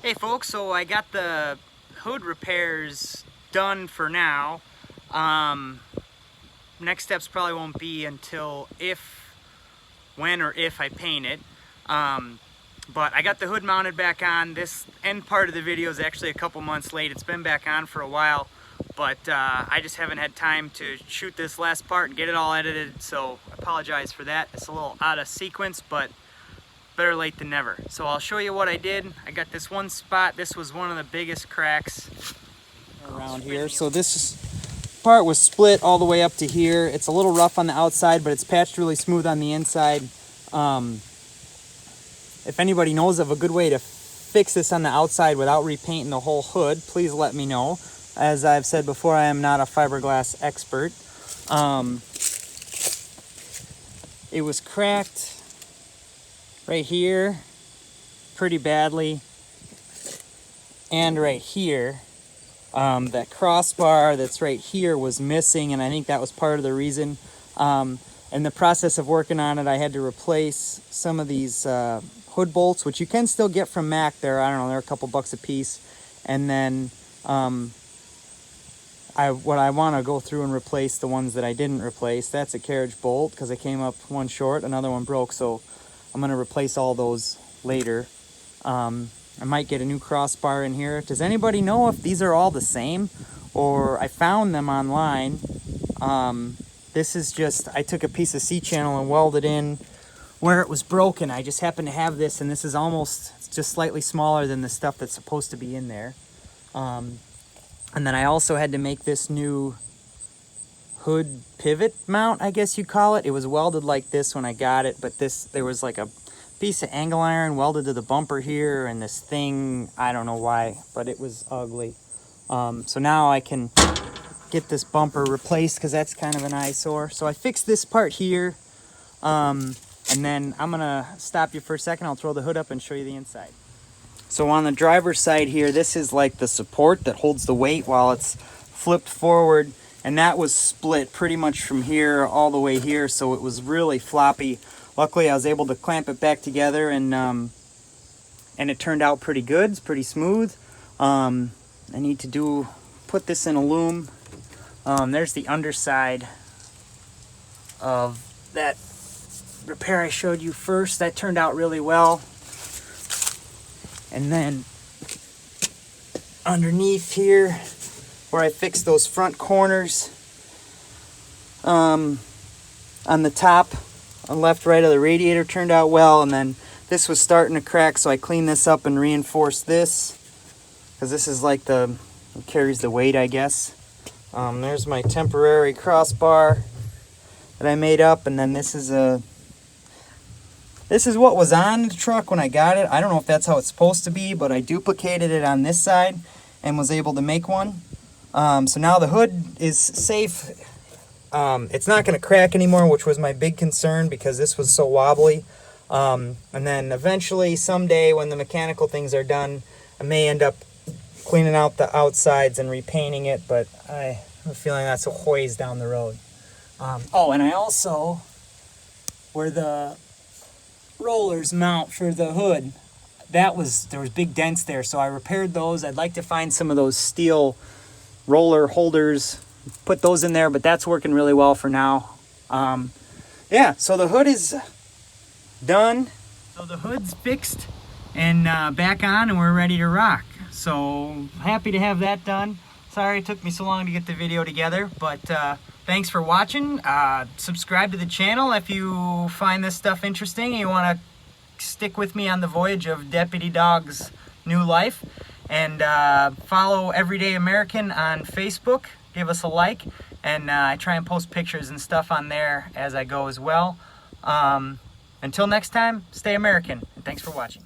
Hey folks, so I got the hood repairs done for now. Next steps probably won't be until when or if I paint it. But I got the hood mounted back on. This end part of the video is actually a couple months late. It's been back on for a while, but I just haven't had time to shoot this last part and get it all edited, so I apologize for that. It's a little out of sequence, but better late than never. So I'll show you what I did. I got this one spot. This was one of the biggest cracks around here. So this part was split all the way up to here. It's a little rough on the outside, but it's patched really smooth on the inside. If anybody knows of a good way to fix this on the outside without repainting the whole hood, please let me know. As I've said before, I am not a fiberglass expert. It was cracked right here pretty badly, and right here. That crossbar that's right here was missing, and I think that was part of the reason. In the process of working on it, I had to replace some of these hood bolts, which you can still get from Mack. I don't know, they're a couple bucks a piece. And then what I want to go through and replace the ones that I didn't replace. That's a carriage bolt because I came up one short, another one broke, so I'm going to replace all those later. I might get a new crossbar in here. Does anybody know if these are all the same, or I found them online? This is just, I took a piece of C-channel and welded in where it was broken. I just happen to have this, and this is almost just slightly smaller than the stuff that's supposed to be in there. And then I also had to make this new hood pivot mount, I guess you call it. It was welded like this when I got it, but there was like a piece of angle iron welded to the bumper here, and this thing, I don't know why, but it was ugly. So now I can get this bumper replaced because that's kind of an eyesore. So I fixed this part here, and then I'm gonna stop you for a second. I'll throw the hood up and show you the inside. So on the driver's side here, this is like the support that holds the weight while it's flipped forward, and that was split pretty much from here all the way here, so it was really floppy. Luckily, I was able to clamp it back together, and it turned out pretty good. It's pretty smooth. I need to put this in a loom. There's the underside of that repair I showed you first. That turned out really well. And then underneath here, where I fixed those front corners, on the top, on left, right of the radiator, turned out well. And then this was starting to crack, so I cleaned this up and reinforced this, because this is like it carries the weight, I guess. There's my temporary crossbar that I made up, and then this is what was on the truck when I got it. I don't know if that's how it's supposed to be, but I duplicated it on this side and was able to make one. So now the hood is safe. It's not going to crack anymore, which was my big concern because this was so wobbly. And then eventually, someday, when the mechanical things are done, I may end up cleaning out the outsides and repainting it, but I have a feeling that's a ways down the road. Oh, and I also, where the rollers mount for the hood, there was big dents there, so I repaired those. I'd like to find some of those steel roller holders, put those in there, but that's working really well for now. Yeah, so the hood is done. So the hood's fixed and back on, and we're ready to rock. So happy to have that done. Sorry it took me so long to get the video together, but thanks for watching. Subscribe to the channel if you find this stuff interesting and you want to stick with me on the voyage of Deputy Dog's new life. And follow Everyday American on Facebook. Give us a like, and I try and post pictures and stuff on there as I go as well. Until next time, stay American, and thanks for watching.